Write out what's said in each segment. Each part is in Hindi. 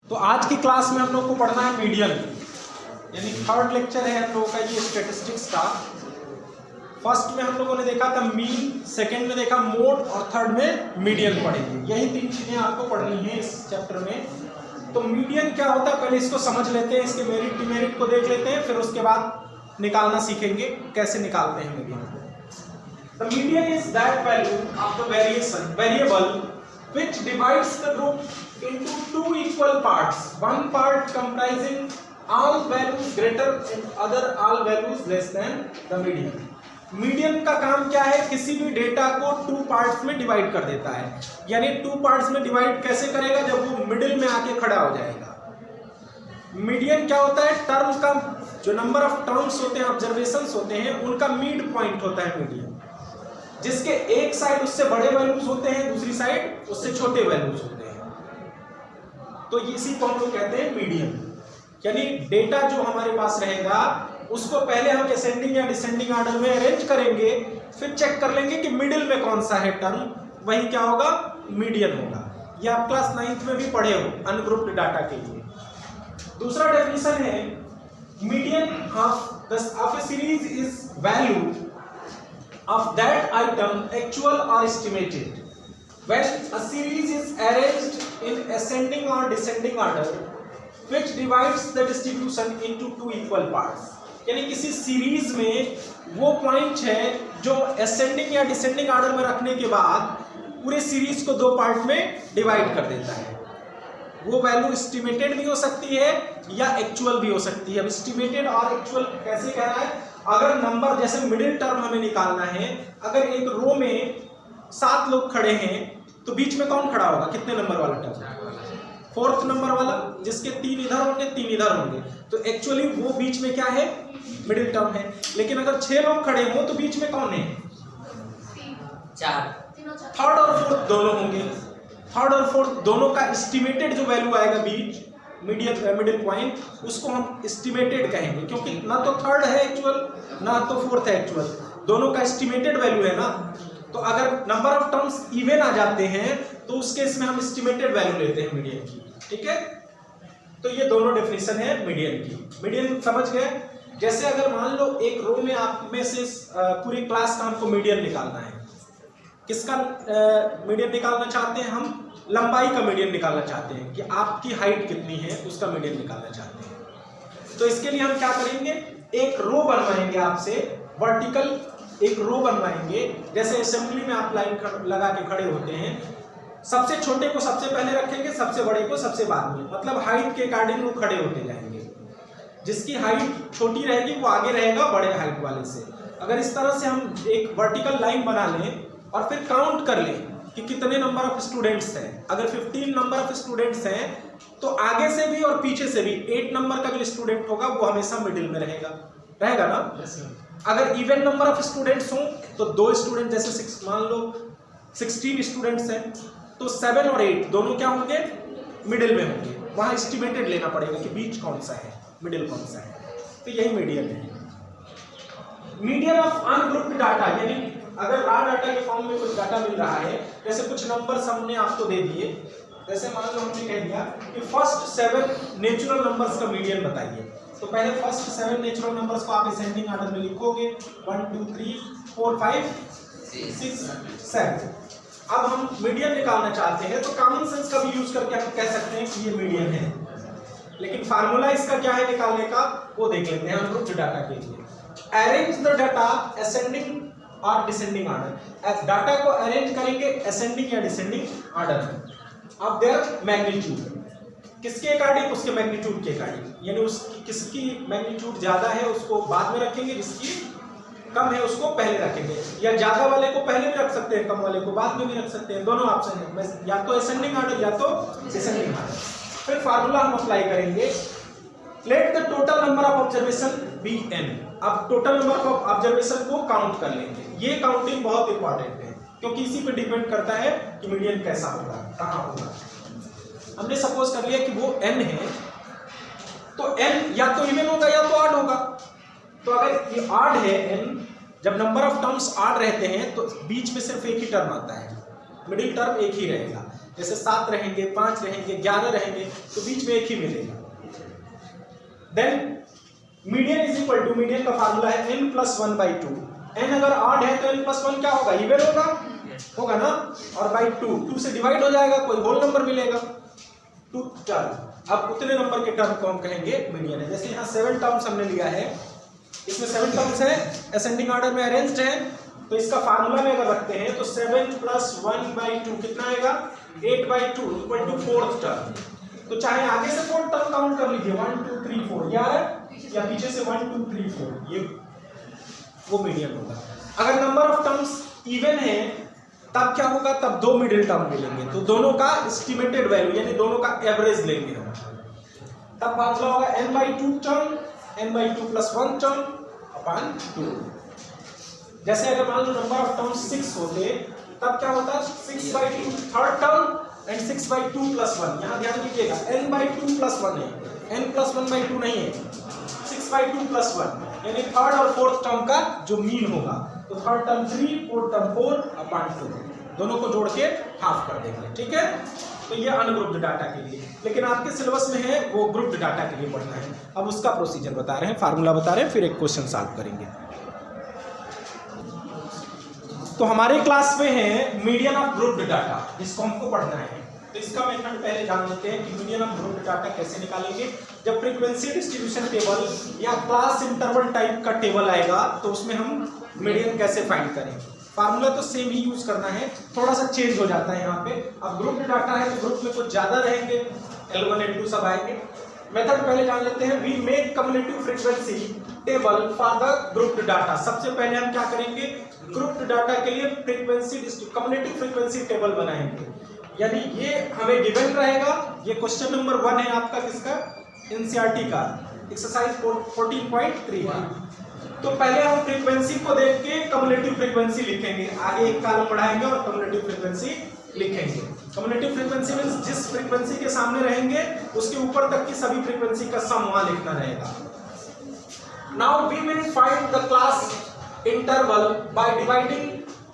तो आज की क्लास में हम लोग को पढ़ना है मीडियन, यानी थर्ड लेक्चर है हम लोगों का ये स्टैटिस्टिक्स का। फर्स्ट में हम लोगों ने देखा था मीन, सेकंड में देखा मोड और थर्ड में मीडियन पढ़ेंगे। यही तीन चीजें आपको पढ़नी है इस चैप्टर में। तो मीडियन क्या होता है पहले इसको समझ लेते हैं, इसके मेरिट डिमेरिट को देख लेते हैं, फिर उसके बाद निकालना सीखेंगे कैसे निकालते हैं मीडियन को। The median is that value of the variable which divides the group into two equal parts, one part comprising all values greater and other all values less than the median. Median का काम क्या है, किसी भी डेटा को टू पार्ट्स में डिवाइड कर देता है। यानी टू पार्ट्स में डिवाइड कैसे करेगा, जब वो मिडिल में आके खड़ा हो जाएगा। मीडियन क्या होता है, टर्म का जो नंबर ऑफ टर्म्स होते हैं, ऑब्जर्वेशंस होते हैं, उनका मिड पॉइंट होता है मीडियन, जिसके एक साइड उससे बड़े वैल्यूज होते हैं, दूसरी साइड उससे छोटे वैल्यूज होते हैं। तो इसी को हम लोग कहते हैं मीडियन। यानी डेटा जो हमारे पास रहेगा उसको पहले हम असेंडिंग या डिसेंडिंग ऑर्डर में अरेंज करेंगे, फिर चेक कर लेंगे कि मिडिल में कौन सा है टर्म, वही क्या होगा, मीडियन होगा। ये आप क्लास 9th में भी पढ़े हो अनग्रुप्ड डाटा के लिए। दूसरा डेफिनेशन है median of A series is value of that item actual or estimated when a series is arranged in ascending or descending order which divides the distribution into two equal parts। यानी किसी सीरीज में वो पॉइंट है जो असेंडिंग या डिसेंडिंग ऑर्डर में रखने के बाद पूरे सीरीज को दो पार्ट में डिवाइड कर देता है। वो वैल्यू एस्टिमेटेड भी हो सकती है या एक्चुअल भी हो सकती है। अब एस्टिमेटेड और एक्चुअल कैसे कह रहा है, अगर नंबर जैसे मिडिल टर्म हमें निकालना है, अगर एक रो में 7 लोग खड़े हैं तो बीच में कौन खड़ा होगा, कितने नंबर वाला टर्म, 4th नंबर वाला, जिसके 3 इधर होंगे 3 इधर होंगे। तो एक्चुअली वो बीच में क्या है, मिडिल टर्म है। लेकिन अगर 6 लोग खड़े हो तो बीच में कौन है, 4, थर्ड और फोर्थ दोनों होंगे। थर्ड और फोर्थ दोनों का एस्टिमेटेड जो वैल्यू आएगा बीच मिडिल पॉइंट, उसको हम एस्टिमेटेड कहेंगे, क्योंकि ना तो थर्ड है एक्चुअल ना तो फोर्थ है एक्चुअल, दोनों का एस्टिमेटेड वैल्यू है ना। तो अगर नंबर ऑफ टर्म्स इवन आ जाते हैं तो उस केस में हम एस्टिमेटेड वैल्यू लेते हैं मीडियन की। ठीक है, तो ये दोनों डेफिनेशन है मीडियन की। मीडियन समझ गए। जैसे अगर मान लो एक रो में आप में से पूरी क्लास का हमको मीडियन निकालना है, किसका मीडियन निकालना चाहते हैं हम, लंबाई का मीडियन निकालना चाहते हैं कि आपकी हाइट कितनी है उसका मीडियन निकालना चाहते हैं। तो इसके लिए हम क्या करेंगे, एक रो बनवाएंगे आपसे, वर्टिकल एक रो बनवाएंगे। जैसे असेंबली में आप लाइन लगा के खड़े होते हैं, सबसे छोटे को सबसे पहले रखेंगे, सबसे बड़े को सबसे बाद में, मतलब हाइट के अकॉर्डिंग वो खड़े होते जाएंगे। जिसकी हाइट छोटी रहेगी वो आगे रहेगा बड़े हाइट वाले से। अगर इस तरह से हम एक वर्टिकल लाइन बना लें और फिर काउंट कर लें कि कितने नंबर ऑफ स्टूडेंट्स हैं, अगर 15 नंबर ऑफ स्टूडेंट्स हैं तो आगे से भी और पीछे से भी 8 नंबर का जो स्टूडेंट होगा वो हमेशा मिडिल में रहेगा ना। अगर इवन नंबर ऑफ स्टूडेंट्स हों तो 2 स्टूडेंट, जैसे मान लो 16 स्टूडेंट्स हैं तो 7 और 8 दोनों क्या होंगे, मिडिल में होंगे। वहाँ एस्टिमेटेड लेना पड़ेगा कि बीच कौन सा है, मिडिल कौन सा है। तो यही मीडियन है। मीडियन ऑफ अनग्रुप्ड डाटा, यानी अगर रॉ डाटा के फॉर्म में कुछ डाटा मिल रहा है, जैसे कुछ नंबर्स हमने आपको दे दिए, जैसे मान लो हमने कह दिया कि फर्स्ट 7 नेचुरल नंबर्स का मीडियन बताइए। तो पहले फर्स्ट 7 नेचुरल नंबर्स को आप असेंडिंग ऑर्डर में लिखोगे, 1 2 3 4 5 6 7। अब हम मीडियन निकालना चाहते हैं तो कॉमन सेंस का भी यूज करके हम कह सकते हैं कि ये मीडियन है, लेकिन फार्मूला इसका क्या है निकालने का वो देख लेते हैं अनग्रुप्ड डाटा के लिए। अरेंज द डाटा असेंडिंग और डिसेंडिंग ऑर्डर। डाटा को अरेंज करेंगे असेंडिंग या डिसेंडिंग ऑर्डर में। अब देयर मैग्नीट्यूड, किसके अकॉर्डिंग, उसके मैग्नीट्यूड के अकॉर्डिंग, यानी उसकी किसकी मैग्नीट्यूड ज्यादा है उसको बाद में रखेंगे, जिसकी कम है उसको पहले रखेंगे, या ज्यादा वाले को पहले भी रख सकते हैं, कम वाले को बाद में भी रख सकते हैं। दोनों ऑप्शन है, या तो असेंडिंग ऑर्डर या तो डिसेंडिंग ऑर्डर। फिर फार्मूला हम अप्लाई करेंगे, let the total number of observation be N. अब टोटल नंबर ऑफ ऑब्जर्वेशन को काउंट कर लेंगे। ये काउंटिंग बहुत इंपॉर्टेंट है क्योंकि इसी पे डिपेंड करता है कि मीडियन कैसा होगा, कहाँ होगा। हमने सपोज कर लिया कि वो n है, तो n या तो इवन होगा या तो ऑड होगा। तो अगर ये ऑड है n, जब नंबर ऑफ टर्म्स ऑड रहते हैं तो बीच में सिर्फ एक ही टर्म आता है, मिडिल टर्म एक ही रहेगा। जैसे 7 रहेंगे, 5 रहेंगे, 11 रहेंगे, तो बीच में एक ही मिलेगा। Then median is equal to, median का फार्मूला है n प्लस 1/2। n अगर ऑड है तो n प्लस 1 क्या होगा, इवन होगा ना, और बाई 2 से डिवाइड हो जाएगा, कोई होल नंबर मिलेगा, 2 टर्म। अब उतने नंबर के टर्म को हम कहेंगे मीडियन है। जैसे यहाँ 7 टर्म्स हमने लिया है, इसमें 7 टर्म्स है, असेंडिंग ऑर्डर में अरेंज्ड है, तो इसका फार्मूला में अगर रखते हैं तो 7 प्लस 1/2 कितना आएगा, 8/2 इक्वल टू 4th टर्म। तो चाहे आगे से 4 टर्म काउंट कर लीजिए, 1 2 3 4 या पीछे से 1 2 3 4, ये वो मीडियन होगा। अगर नंबर ऑफ टर्म्स इवन है तब क्या होगा, तब 2 मिडिल टर्म मिलेंगे, तो दोनों का एस्टिमेटेड वैल्यू यानी दोनों का एवरेज लेंगे हम, तब फार्मूला होगा n/2 term, n/2 plus 1 term upon 2। जैसे अगर मान लो नंबर ऑफ टर्म्स 6 होते तब क्या होता, 6/2 थर्ड टर्म एंड 6/2 प्लस 1। यहाँ ध्यान दीजिएगा n/2 प्लस 1 है, n प्लस 1/2 नहीं है, 6/2 प्लस 1 यानी थर्ड और फोर्थ टर्म का जो मीन होगा, तो third term 3, fourth term 4 upon 2, दोनों को जोड़ के हाफ कर देंगे, ठीक है। तो ये अनग्रुप्ड डाटा के लिए, लेकिन आपके सिलेबस में है वो ग्रुप्ड डाटा के लिए पढ़ना है। अब उसका प्रोसीजर बता रहे हैं, फार्मूला बता रहे हैं, फिर एक क्वेश्चन सॉल्व करेंगे। तो हमारे क्लास में है मीडियन ऑफ ग्रुप्ड डाटा, जिसको हमको पढ़ना है। तो इसका मेथड पहले जान लेते हैं कि मीडियन ऑफ ग्रुप्ड डाटा कैसे निकालेंगे। जब फ्रीक्वेंसी डिस्ट्रीब्यूशन टेबल या क्लास इंटरवल टाइप का टेबल आएगा तो उसमें हम मीडियन कैसे फाइंड करें। फार्मूला तो सेम ही यूज करना है, थोड़ा सा चेंज हो जाता है यहाँ पे। अब ग्रुप्ड डाटा है तो ग्रुप में कुछ ज्यादा रहेंगे, L1 L2 सब आएंगे। मेथड पहले जान लेते हैं। We make cumulative frequency table for the grouped data. सबसे पहले हम क्या करेंगे, ग्रुप्ड डाटा के लिए फ्रीक्वेंसी कम्युलेटिव फ्रीक्वेंसी टेबल बनाएंगे। यानी ये हमें गिवन रहेगा, ये क्वेश्चन नंबर 1 है आपका, किसका, एनसीईआरटी का, एक्सरसाइज 14.3 का। तो पहले हम फ्रीक्वेंसी को देख के कम्युलेटिव फ्रीक्वेंसी लिखेंगे, आगे एक कॉलम बढ़ाएंगे और कम्युलेटिव फ्रीक्वेंसी लिखेंगे। कम्युलेटिव फ्रीक्वेंसी मींस जिस फ्रीक्वेंसी के सामने रहेंगे उसके ऊपर तक की सभी फ्रीक्वेंसी का सम वहां लिखना रहेगा। Now we will find the class interval by dividing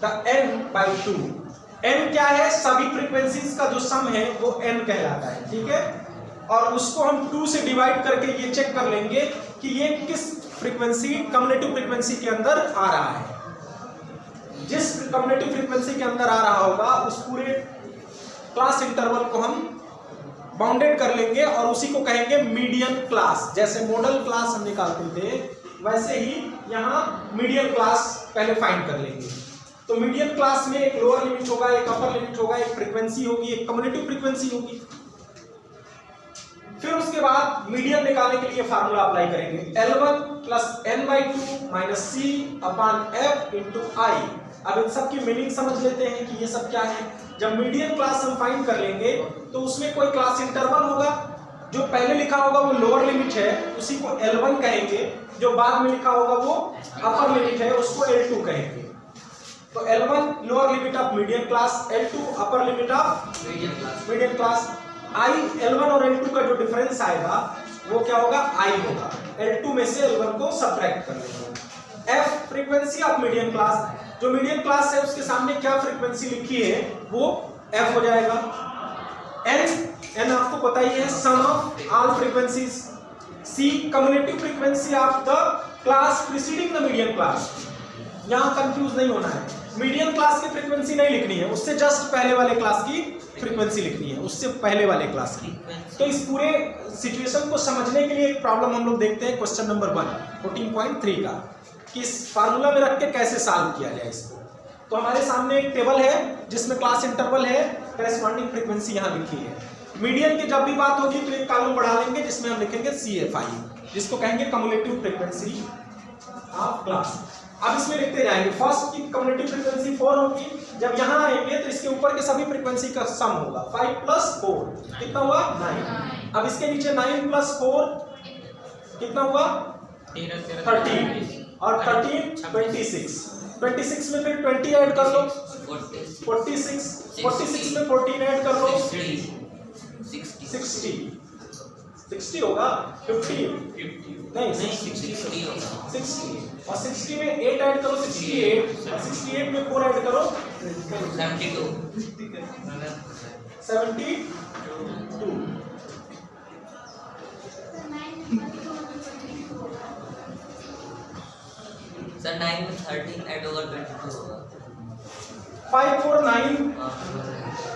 the n by 2। n क्या है, सभी फ्रीक्वेंसीज का जो सम है वो n कहलाता है, ठीक है। और उसको हम 2 से डिवाइड करके ये चेक कर लेंगे कि ये किस फ्रीक्वेंसी, कम्युलेटिव फ्रीक्वेंसी के अंदर आ रहा है। जिस कम्युलेटिव फ्रीक्वेंसी के अंदर आ रहा होगा उस पूरे क्लास इंटरवल को हम बाउंडेड कर लेंगे और उसी को कहेंगे मीडियन क्लास। जैसे मॉडल क्लास हम निकालते थे वैसे ही यहाँ मीडियन क्लास पहले फाइंड कर लेंगे। तो मीडियन क्लास में एक लोअर लिमिट होगा, एक अपर लिमिट होगा, एक फ्रीक्वेंसी होगी, एक कम्युलेटिव फ्रीक्वेंसी होगी। फिर उसके बाद मीडियन निकालने के लिए फार्मूला अप्लाई करेंगे, L1 plus n/2 minus C upon F into I। अब इन सब की मीनिंग समझ लेते हैं कि ये सब क्या है। जब मीडियन क्लास हम फाइंड कर लेंगे तो उसमें कोई क्लास इंटरवल होगा, जो पहले लिखा होगा वो लोअर लिमिट है, उसी को L1 कहेंगे। जो बाद में लिखा होगा वो अपर लिमिट है, उसको L2 कहेंगे। तो L1 lower limit of median class, L2 upper limit of median class. I L1 और L2 का जो डिफरेंस आएगा वो क्या होगा, I होगा। L2 में से L1 को सब्ट्रैक्ट कर लेंगे। F frequency of median class, जो मीडियन क्लास है उसके सामने क्या फ्रीक्वेंसी लिखी है वो F हो जाएगा। N आपको पता ही है, sum of all frequencies. C cumulative frequency of the class preceding the median class. यहाँ कंफ्यूज नहीं होना है, मीडियन क्लास की फ्रीक्वेंसी नहीं लिखनी है, उससे जस्ट पहले वाले क्लास की फ्रीक्वेंसी लिखनी है, उससे पहले वाले क्लास की। तो इस पूरे सिचुएशन को समझने के लिए एक प्रॉब्लम हम लोग देखते हैं, क्वेश्चन नंबर 1 14.3 का, कि इस फार्मूला में रख के कैसे सॉल्व किया जाए इसको। तो हमारे सामने एक टेबल है जिसमें क्लास इंटरवल है, करेस्पॉन्डिंग फ्रीक्वेंसी यहाँ लिखी है। मीडियन की जब भी बात होगी तो एक कॉलम बढ़ा लेंगे जिसमें हम लिखेंगे CFI, जिसको कहेंगे कम्युलेटिव फ्रीक्वेंसी ऑफ क्लास। अब इसमें लिखते जाएंगे, फर्स्ट की कम्युलेटिव फ्रीक्वेंसी 4 होगी, जब यहाँ आएंगे तो इसके ऊपर के सभी फ्रीक्वेंसी का सम होगा। 5 प्लस 4 कितना हुआ, 9। अब इसके नीचे 9 प्लस 4 कितना हुआ, 13, और 13 26। 26 में फिर 20 ऐड कर लो, 46 में 14 ऐड कर लो, 60 होगा, 50 नहीं 60, और 60 में 8 ऐड करो 68, और 68 में 4 ऐड करो 72। सर 9 में 13 ऐड होगा 22 होगा। 549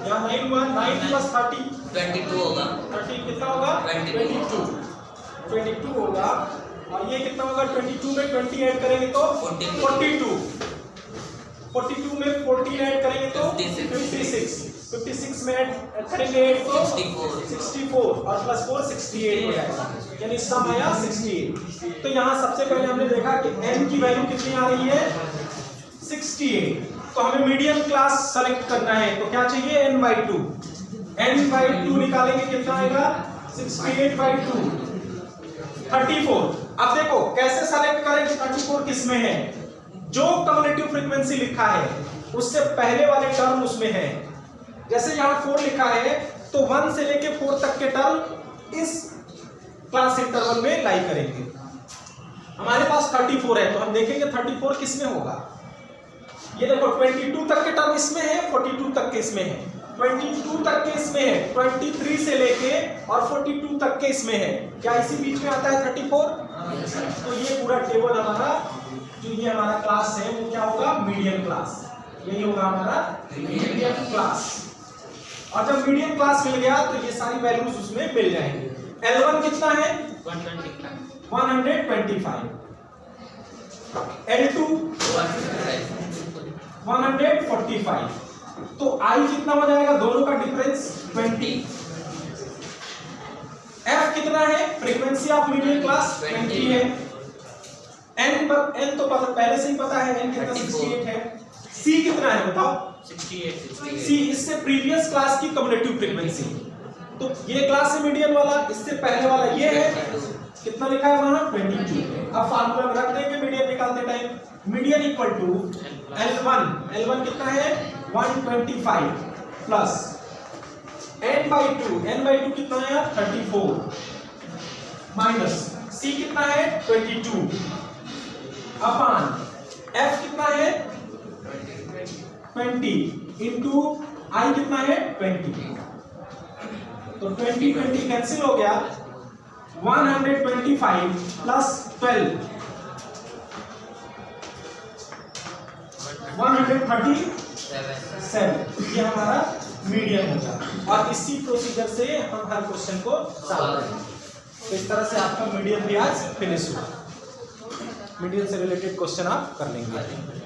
यहाँ 9 हुआ, 9 प्लस 30 22 होगा। 30 कितना होगा? 22 होगा। और ये कितना होगा? 22 में 20 ऐड करेंगे तो 42 में 14 ऐड करेंगे तो 56 में ऐड करेंगे तो 64 और प्लस 4 68 हो जाएगा, यानी सम आया 68। तो यहाँ सबसे पहले हमने देखा कि n की वैल्यू कितनी आ रही है? 68। तो हमें मीडियन क्लास सेलेक्ट करना है, तो क्या चाहिए? n/2। n/2 निकालेंगे कितना आएगा? 68/2 34। अब देखो कैसे सेलेक्ट करें 34 किस में है? जो कम्युलेटिव फ्रीक्वेंसी लिखा है उससे पहले वाले टर्म उसमें है। जैसे यहाँ 4 लिखा है तो 1 से लेके 4 तक के टर्म इस क्लास इंटरवल में लाई करेंगे। हमारे पास 34 है तो हम देखेंगे 34 किस में होगा। ये देखो 22 तक के टर्म इसमें है, 42 तक के इसमें है, 22 तक के इसमें है, 23 से लेके और 42 तक के इसमें है। क्या इसी बीच में आता है 34? तो ये पूरा टेबल हमारा जो ये हमारा क्लास है वो क्या होगा? Median class. यही होगा हमारा मीडियन क्लास। और जब मीडियन क्लास मिल गया तो ये सारी वैल्यूज उसमें मिल जाएंगे। L1 कितना है? 125। L2 145। तो I कितना हो जाएगा? दोनों का डिफरेंस 20। F कितना है? फ्रीक्वेंसी ऑफ मीडियन क्लास 20 है। N तो पहले से ही पता है, N कितना? 68 है। C कितना है बताओ? 68। C इससे प्रीवियस क्लास की कम्युलेटिव फ्रीक्वेंसी। तो ये क्लास है मीडियन वाला, इससे पहले वाला ये है, कितना लिखा है वहां? 22। अब फार्मूला में रख देंगे मीडियन निकालते time. Median equal to L1 कितना है? 125 प्लस n/2 कितना है? 34 माइनस C कितना है? 22 अपॉन F कितना है? 20 इंटू I कितना है? 20। तो 20 कैंसिल हो गया। 125 प्लस 12 137। ये हमारा मीडियन होगा और इसी प्रोसीजर से हम हर क्वेश्चन को सॉल्व करेंगे। तो इस तरह से आपका मीडियन भी आज फिनिश हुआ। मीडियन से रिलेटेड क्वेश्चन आप कर लेंगे।